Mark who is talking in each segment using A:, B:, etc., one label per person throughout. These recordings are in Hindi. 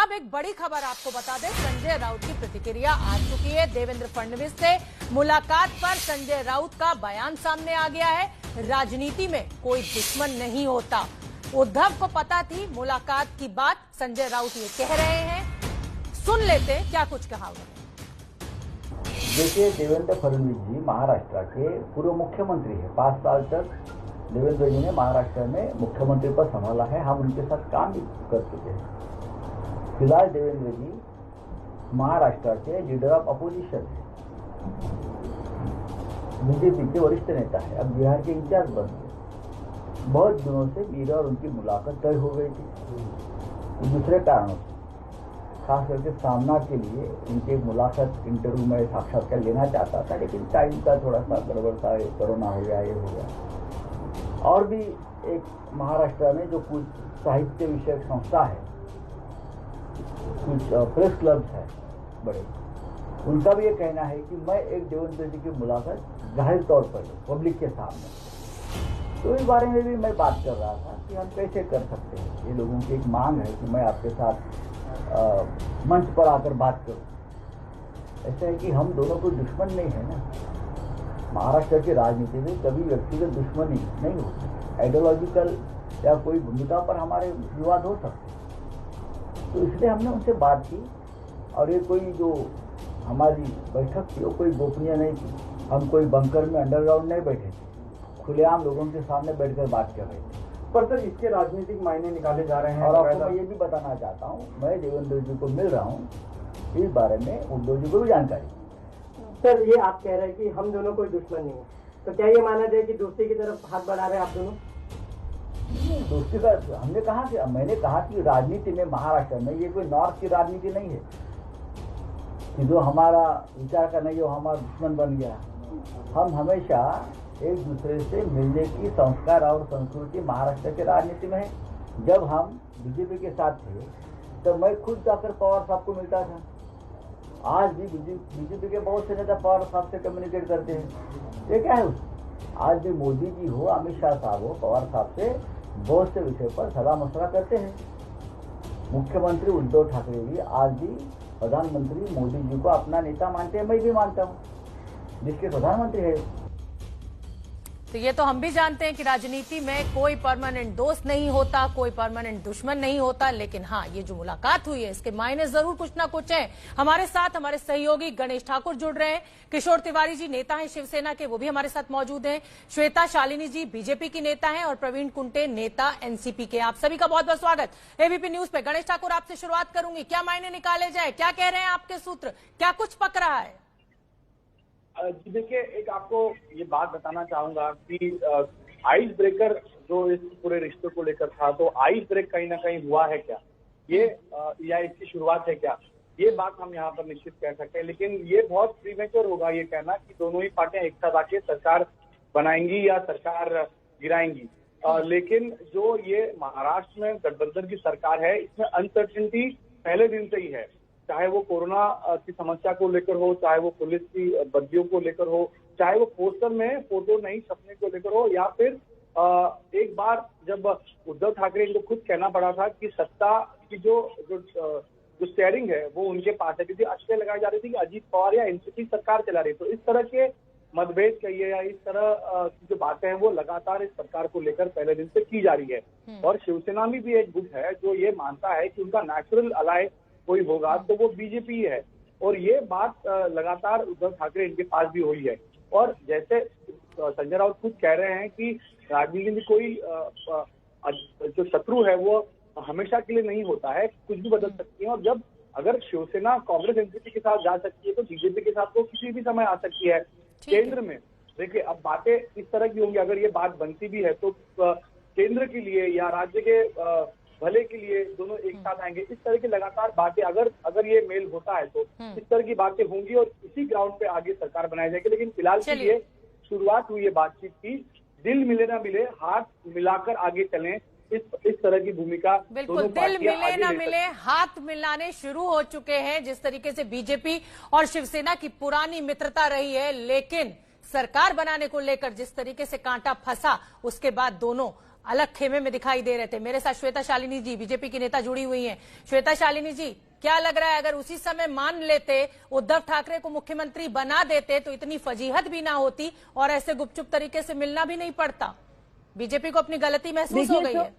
A: अब एक बड़ी खबर आपको बता दें, संजय राउत की प्रतिक्रिया आ चुकी है। देवेंद्र फडणवीस से मुलाकात पर संजय राउत का बयान सामने आ गया है। राजनीति में कोई दुश्मन नहीं होता। उद्धव को पता थी मुलाकात की बात, संजय राउत ये कह रहे हैं। सुन लेते क्या कुछ कहा उन्होंने।
B: देखिए, देवेंद्र फडणवीस जी महाराष्ट्र के पूर्व मुख्यमंत्री है। 5 साल तक देवेंद्र जी ने महाराष्ट्र में मुख्यमंत्री पद संभाला है। हम उनके साथ काम भी कर चुके हैं। फिलहाल देवेंद्र जी महाराष्ट्र के लीडर ऑफ अपोजिशन है, बीजेपी के वरिष्ठ नेता है, अब बिहार के इंचार्ज बन गए। बहुत दिनों से मेरा और उनकी मुलाकात तय हो गई थी। दूसरे कारणों से, खास करके सामना के लिए उनकी एक मुलाकात इंटरव्यू में साक्षात्कार लेना चाहता था, लेकिन टाइम का थोड़ा सा गड़बड़ था, कोरोना हो गया, ये हो गया। और भी एक महाराष्ट्र में जो कुछ साहित्य विषयक संस्था है, कुछ प्रेस क्लब्स है बड़े, उनका भी ये कहना है कि मैं एक देवेंद्र जी की मुलाकात जाहिर तौर पर पब्लिक के सामने। तो इस बारे में भी मैं बात कर रहा था कि हम कैसे कर सकते हैं। ये लोगों की एक मांग है कि मैं आपके साथ मंच पर आकर बात करूं। ऐसा है कि हम दोनों कोई दुश्मन नहीं है ना। महाराष्ट्र की राजनीति में कभी व्यक्तिगत दुश्मनी नहीं होती। आइडियोलॉजिकल या कोई भूमिका पर हमारे विवाद हो सकते हैं। तो इसलिए हमने उनसे बात की, और ये कोई जो हमारी बैठक थी वो कोई गोपनीय नहीं थी। हम कोई बंकर में अंडरग्राउंड नहीं बैठे थे, खुलेआम लोगों के सामने बैठकर बात कर रहे थे।
C: पर सर, इसके राजनीतिक मायने निकाले जा रहे हैं।
B: और आपको मैं ये भी बताना चाहता हूँ, मैं देवेंद्र जी को मिल रहा हूँ, इस बारे में उद्धव जी को भी जानकारी।
C: सर, ये आप कह रहे हैं कि हम दोनों कोई दुश्मन नहीं है, तो क्या ये माना जाए कि दोस्ती की तरफ हाथ बढ़ा रहे हैं आप दोनों?
B: दोस्ती का हमने कहा कि मैंने कहा कि राजनीति में महाराष्ट्र में ये कोई नॉर्थ की राजनीति नहीं है कि जो हमारा विचार का नहीं हो हमारा दुश्मन बन गया। हम हमेशा एक दूसरे से मिलने की संस्कार और संस्कृति महाराष्ट्र की राजनीति में है। जब हम बीजेपी के साथ थे तो मैं खुद जाकर पवार साहब को मिलता था। आज भी बीजेपी के बहुत से नेता पवार साहब से कम्युनिकेट करते हैं। ये क्या है? आज भी मोदी जी हो, अमित शाह साहब हो, पवार साहब से बहुत से विषय पर सलाह मशवरा करते हैं। मुख्यमंत्री उद्धव ठाकरे भी आज भी प्रधानमंत्री मोदी जी को अपना नेता मानते हैं। मैं भी मानता हूँ, जिसके प्रधानमंत्री है।
A: तो ये तो हम भी जानते हैं कि राजनीति में कोई परमानेंट दोस्त नहीं होता, कोई परमानेंट दुश्मन नहीं होता। लेकिन हाँ, ये जो मुलाकात हुई है इसके मायने जरूर कुछ ना कुछ है। हमारे साथ हमारे सहयोगी गणेश ठाकुर जुड़ रहे हैं। किशोर तिवारी जी नेता हैं शिवसेना के, वो भी हमारे साथ मौजूद हैं। श्वेता शालिनी जी बीजेपी की नेता हैं और प्रवीण कुंटे नेता एनसीपी के। आप सभी का बहुत बहुत स्वागत एबीपी न्यूज पे। गणेश ठाकुर, आपसे शुरुआत करूंगी। क्या मायने निकाले जाए, क्या कह रहे हैं आपके सूत्र, क्या कुछ पक रहा है?
D: जी देखिए, एक आपको ये बात बताना चाहूंगा कि आइस ब्रेकर जो इस पूरे रिश्ते को लेकर था, तो आइस ब्रेक कहीं ना कहीं हुआ है क्या, ये या इसकी शुरुआत है क्या, ये बात हम यहाँ पर निश्चित कह सकते हैं। लेकिन ये बहुत प्रीमेच्योर होगा ये कहना कि दोनों ही पार्टियां एक साथ आके सरकार बनाएंगी या सरकार गिराएंगी। लेकिन जो ये महाराष्ट्र में गठबंधन की सरकार है, इसमें अनसर्टेनिटी पहले दिन से ही है। चाहे वो कोरोना की समस्या को लेकर हो, चाहे वो पुलिस की बदलियों को लेकर हो, चाहे वो पोस्टर में फोटो नहीं छपने को लेकर हो, या फिर एक बार जब उद्धव ठाकरे को खुद कहना पड़ा था कि सत्ता की जो स्टेयरिंग है वो उनके पास है, क्योंकि अच्छे लगाई जा रही थी कि अजीत पवार या एनसीपी सरकार चला रही। तो इस तरह के मतभेद कहिए या इस तरह की जो बातें हैं वो लगातार इस सरकार को लेकर पहले दिन से की जा रही है। और शिवसेना में भी एक गुट है जो ये मानता है कि उनका नेचुरल अलाय कोई होगा तो वो बीजेपी है। और ये बात लगातार उद्धव ठाकरे इनके पास भी हुई है। और जैसे संजय राउत खुद कह रहे हैं कि राजनीति में कोई जो शत्रु है वो हमेशा के लिए नहीं होता है, कुछ भी बदल सकती है। और जब अगर शिवसेना कांग्रेस एनसीपी के साथ जा सकती है तो बीजेपी के साथ वो किसी भी समय आ सकती है केंद्र में। देखिए, अब बातें इस तरह की होंगी, अगर ये बात बनती भी है तो केंद्र के लिए या राज्य के भले के लिए दोनों एक साथ आएंगे। इस तरह की लगातार बातें अगर ये मेल होता है तो इस तरह की बातें होंगी और इसी ग्राउंड पे आगे सरकार बनाई जाएगी। लेकिन फिलहाल के लिए शुरुआत हुई है बातचीत की। दिल मिले ना मिले, हाथ मिलाकर आगे चलें, इस तरह की भूमिका
A: बिल्कुल। दिल मिले ना मिले, हाथ मिलाने शुरू हो चुके हैं। जिस तरीके से बीजेपी और शिवसेना की पुरानी मित्रता रही है, लेकिन सरकार बनाने को लेकर जिस तरीके से कांटा फंसा, उसके बाद दोनों अलग खेमे में दिखाई दे रहे थे। मेरे साथ श्वेता शालिनी जी, बीजेपी की नेता, जुड़ी हुई हैं। श्वेता शालिनी जी, क्या लग रहा है, अगर उसी समय मान लेते, उद्धव ठाकरे को मुख्यमंत्री बना देते, तो इतनी फजीहत भी ना होती और ऐसे गुपचुप तरीके से मिलना भी नहीं पड़ता? बीजेपी को अपनी गलती महसूस हो गई है।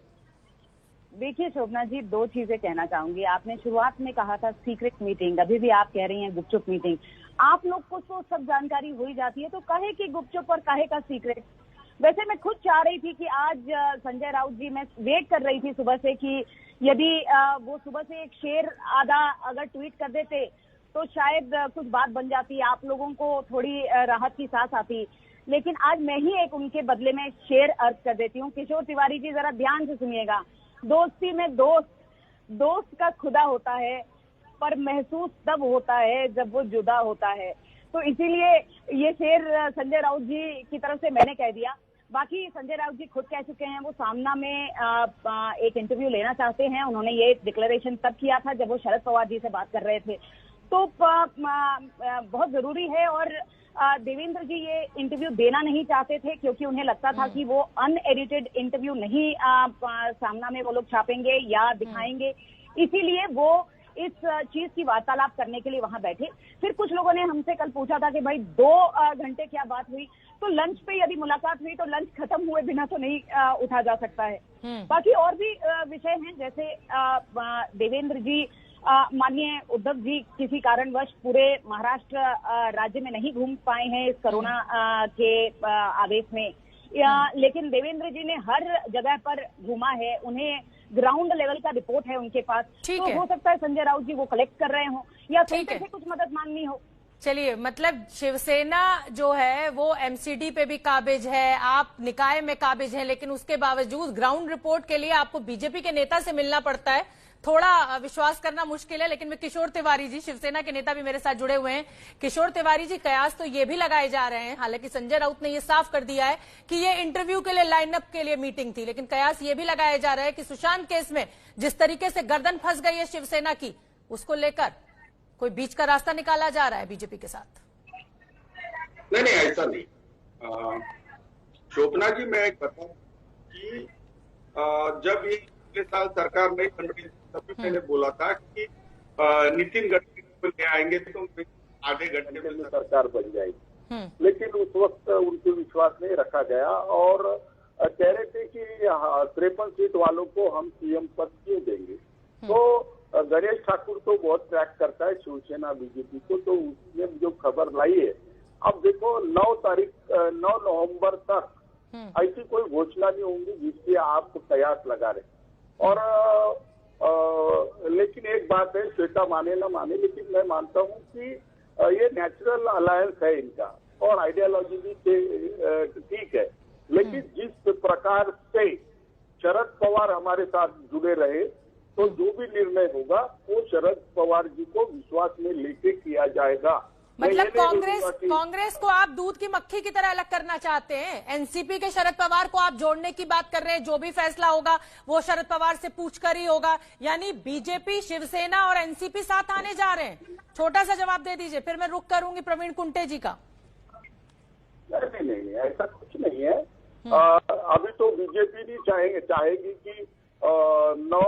E: देखिए शोभना जी, दो चीजें कहना चाहूंगी। आपने शुरुआत में कहा था सीक्रेट मीटिंग, अभी भी आप कह रही हैं गुपचुप मीटिंग। आप लोग को तो सब जानकारी हो ही जाती है, तो कहे कि गुपचुप और कहे का सीक्रेट। वैसे मैं खुद चाह रही थी कि आज संजय राउत जी, मैं वेट कर रही थी सुबह से कि यदि वो सुबह से एक शेर आधा अगर ट्वीट कर देते तो शायद कुछ बात बन जाती, आप लोगों को थोड़ी राहत की सांस आती। लेकिन आज मैं ही एक उनके बदले में शेर अर्ज कर देती हूँ। किशोर तिवारी जी, जरा ध्यान से सुनिएगा। दोस्ती में दोस्त का खुदा होता है, पर महसूस तब होता है जब वो जुदा होता है। तो इसीलिए ये शेर संजय राउत जी की तरफ से मैंने कह दिया। बाकी संजय राउत जी खुद कह चुके हैं वो सामना में एक इंटरव्यू लेना चाहते हैं। उन्होंने ये डिक्लेरेशन तब किया था जब वो शरद पवार जी से बात कर रहे थे। तो बहुत जरूरी है। और देवेंद्र जी ये इंटरव्यू देना नहीं चाहते थे क्योंकि उन्हें लगता था कि वो अनएडिटेड इंटरव्यू नहीं सामना में वो लोग छापेंगे या दिखाएंगे, इसीलिए वो इस चीज की वार्तालाप करने के लिए वहां बैठे। फिर कुछ लोगों ने हमसे कल पूछा था कि भाई 2 घंटे क्या बात हुई, तो लंच पे यदि मुलाकात हुई तो लंच खत्म हुए बिना तो नहीं उठा जा सकता है। बाकी और भी विषय हैं, जैसे देवेंद्र जी, माननीय उद्धव जी किसी कारणवश पूरे महाराष्ट्र राज्य में नहीं घूम पाए हैं इस कोरोना के आवेश में, लेकिन देवेंद्र जी ने हर जगह पर घूमा है। उन्हें ग्राउंड लेवल का रिपोर्ट है उनके पास, तो हो सकता है संजय राउत जी वो कलेक्ट कर रहे हो या सेंटर से कुछ मदद मांगनी हो।
A: चलिए, मतलब शिवसेना जो है वो एमसीडी पे भी काबिज है, आप निकाय में काबिज हैं, लेकिन उसके बावजूद ग्राउंड रिपोर्ट के लिए आपको बीजेपी के नेता से मिलना पड़ता है। थोड़ा विश्वास करना मुश्किल है। लेकिन मैं किशोर तिवारी जी, शिवसेना के नेता भी मेरे साथ जुड़े हुए हैं। किशोर तिवारी जी, कयास तो ये भी लगाए जा रहे हैं, हालांकि संजय राउत ने ये साफ कर दिया है कि ये इंटरव्यू के लिए, लाइनअप के लिए मीटिंग थी, लेकिन कयास ये भी लगाया जा रहा है कि सुशांत केस में जिस तरीके से गर्दन फंस गई है शिवसेना की, उसको लेकर कोई बीच का रास्ता निकाला जा रहा है बीजेपी के साथ।
F: नहीं, ऐसा नहीं। शोभना जी, मैं एक बताऊं कि जब ये पिछले साल सरकार नहीं बन रही तभी मैंने बोला था कि नितिन गडकरी को ले आएंगे तो आधे घंटे में सरकार बन जाएगी, लेकिन उस वक्त उनको विश्वास नहीं रखा गया और कह रहे थे कि 53 सीट वालों को हम सीएम पद क्यों देंगे। तो गणेश ठाकुर तो बहुत ट्रैक करता है शिवसेना बीजेपी को, तो उसने जो खबर लाई है, अब देखो 9 नवंबर तक ऐसी कोई घोषणा नहीं होंगी जिससे आप कयास लगा रहे। और लेकिन एक बात है, श्वेता माने ना माने, लेकिन मैं मानता हूं कि ये नेचुरल अलायंस है इनका और आइडियोलॉजी भी ठीक है, लेकिन जिस प्रकार से शरद पवार हमारे साथ जुड़े रहे, तो जो भी निर्णय होगा वो शरद पवार जी को विश्वास में लेके किया जाएगा।
A: मतलब कांग्रेस को आप दूध की मक्खी की तरह अलग करना चाहते हैं। एनसीपी के शरद पवार को आप जोड़ने की बात कर रहे हैं, जो भी फैसला होगा वो शरद पवार से पूछकर ही होगा, यानी बीजेपी, शिवसेना और एनसीपी साथ आने जा रहे हैं। छोटा सा जवाब दे दीजिए, फिर मैं रुख करूंगी प्रवीण कुंटे जी का।
F: नहीं, ऐसा कुछ नहीं है। अभी तो बीजेपी भी चाहेगी कि 9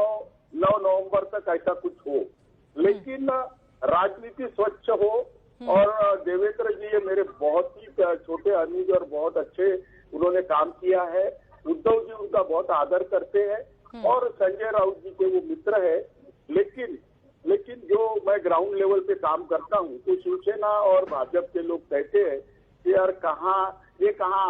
F: नवंबर तक ऐसा कुछ हो, लेकिन राजनीति स्वच्छ हो। और देवेंद्र जी ये मेरे बहुत ही छोटे अनुज और बहुत अच्छे उन्होंने काम किया है। उद्धव जी उनका बहुत आदर करते हैं और संजय राउत जी के वो मित्र है। लेकिन जो मैं ग्राउंड लेवल पे काम करता हूँ, तो शिवसेना और भाजपा के लोग कहते हैं कि यार कहाँ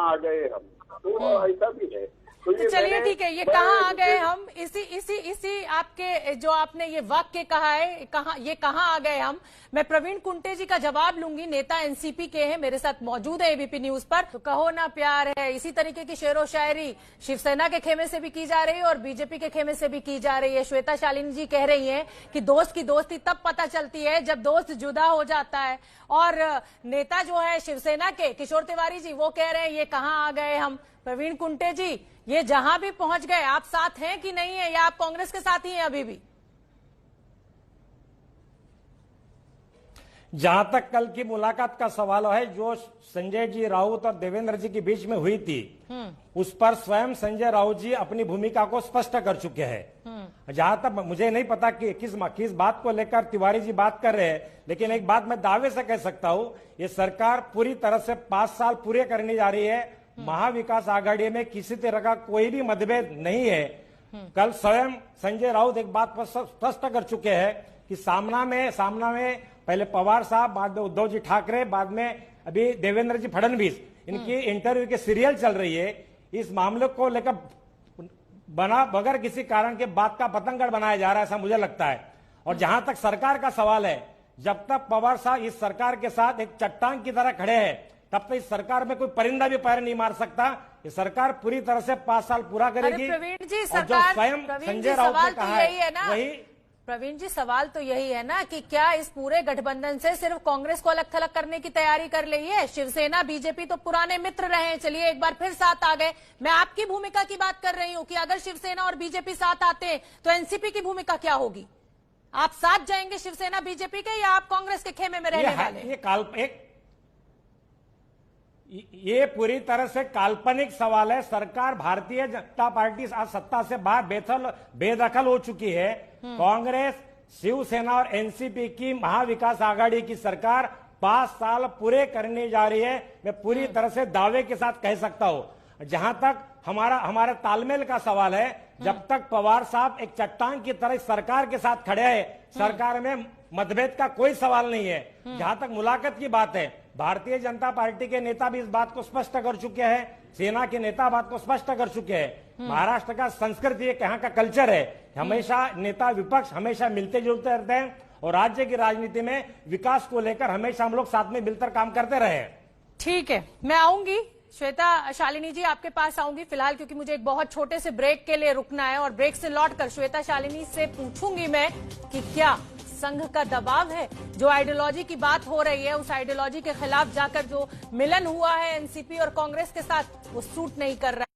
F: आ गए हम, तो ऐसा भी है। तो
A: चलिए ठीक है, ये कहाँ आ गए हम, इसी आपके जो आपने ये वाक्य कहा है, कहाँ आ गए हम, मैं प्रवीण कुंटे जी का जवाब लूंगी। नेता एनसीपी के हैं, मेरे साथ मौजूद है एबीपी न्यूज पर। तो कहो ना प्यार है, इसी तरीके की शेरो शायरी शिवसेना के खेमे से भी की जा रही है और बीजेपी के खेमे से भी की जा रही है। श्वेता शालिनी जी कह रही हैं कि दोस्त की दोस्ती तब पता चलती है जब दोस्त जुदा हो जाता है, और नेता जो है शिवसेना के किशोर तिवारी जी, वो कह रहे हैं ये कहाँ आ गए हम। प्रवीण कुंटे जी, ये जहां भी पहुंच गए, आप साथ हैं कि नहीं है, या आप कांग्रेस के साथ ही हैं अभी भी?
G: जहां तक कल की मुलाकात का सवाल है, जो संजय जी राउत और देवेंद्र जी के बीच में हुई थी, उस पर स्वयं संजय राउत जी अपनी भूमिका को स्पष्ट कर चुके हैं। जहां तक मुझे नहीं पता कि किस बात को लेकर तिवारी जी बात कर रहे हैं, लेकिन एक बात मैं दावे से कह सकता हूं, ये सरकार पूरी तरह से 5 साल पूरे करने जा रही है। महाविकास आघाड़ी में किसी तरह का कोई भी मतभेद नहीं है। कल स्वयं संजय राउत एक बात पर स्पष्ट कर चुके हैं कि सामना में पहले पवार साहब, बाद में उद्धव जी ठाकरे, बाद में अभी देवेंद्र जी फडणवीस, इनकी इंटरव्यू की सीरियल चल रही है। इस मामले को लेकर बगैर किसी कारण के बात का पतंगड़ बनाया जा रहा है, ऐसा मुझे लगता है। और जहां तक सरकार का सवाल है, जब तक पवार साहब इस सरकार के साथ एक चट्टान की तरह खड़े हैं, तब तक इस सरकार में कोई परिंदा भी पैर नहीं मार सकता। ये सरकार पूरी तरह से 5 साल पूरा करेगी।
A: प्रवीण जी,
G: और जो स्वयं संजय राउत ने कहा है वही।
A: प्रवीण जी, सवाल तो यही है ना कि क्या इस पूरे गठबंधन से सिर्फ कांग्रेस को अलग थलग करने की तैयारी कर रही है? शिवसेना बीजेपी तो पुराने मित्र रहे हैं, चलिए एक बार फिर साथ आ गए। मैं आपकी भूमिका की बात कर रही हूं कि अगर शिवसेना और बीजेपी साथ आते हैं तो एनसीपी की भूमिका क्या होगी? आप साथ जाएंगे शिवसेना बीजेपी के, या आप कांग्रेस के खेमे में रहने वाले?
G: ये पूरी तरह से काल्पनिक सवाल है। सरकार भारतीय जनता पार्टी आज सत्ता से बाहर बेदखल हो चुकी है। कांग्रेस, शिवसेना और एनसीपी की महाविकास आघाड़ी की सरकार 5 साल पूरे करने जा रही है। मैं पूरी तरह से दावे के साथ कह सकता हूं। जहां तक हमारा तालमेल का सवाल है, जब तक पवार साहब एक चट्टान की तरह सरकार के साथ खड़े हैं, सरकार में मतभेद का कोई सवाल नहीं है। जहां तक मुलाकात की बात है, भारतीय जनता पार्टी के नेता भी इस बात को स्पष्ट कर चुके हैं, सेना के नेता बात को स्पष्ट कर चुके हैं। महाराष्ट्र का संस्कृति है, यहाँ का कल्चर है, हमेशा नेता विपक्ष हमेशा मिलते जुलते रहते हैं और राज्य की राजनीति में विकास को लेकर हमेशा हम लोग साथ में मिलकर काम करते रहे हैं।
A: ठीक है, मैं आऊंगी श्वेता, शालिनी जी आपके पास आऊंगी फिलहाल, क्योंकि मुझे एक बहुत छोटे से ब्रेक के लिए रुकना है और ब्रेक से लौटकर श्वेता शालिनी से पूछूंगी मैं कि क्या संघ का दबाव है, जो आइडियोलॉजी की बात हो रही है, उस आइडियोलॉजी के खिलाफ जाकर जो मिलन हुआ है एनसीपी और कांग्रेस के साथ, वो सूट नहीं कर रहा है।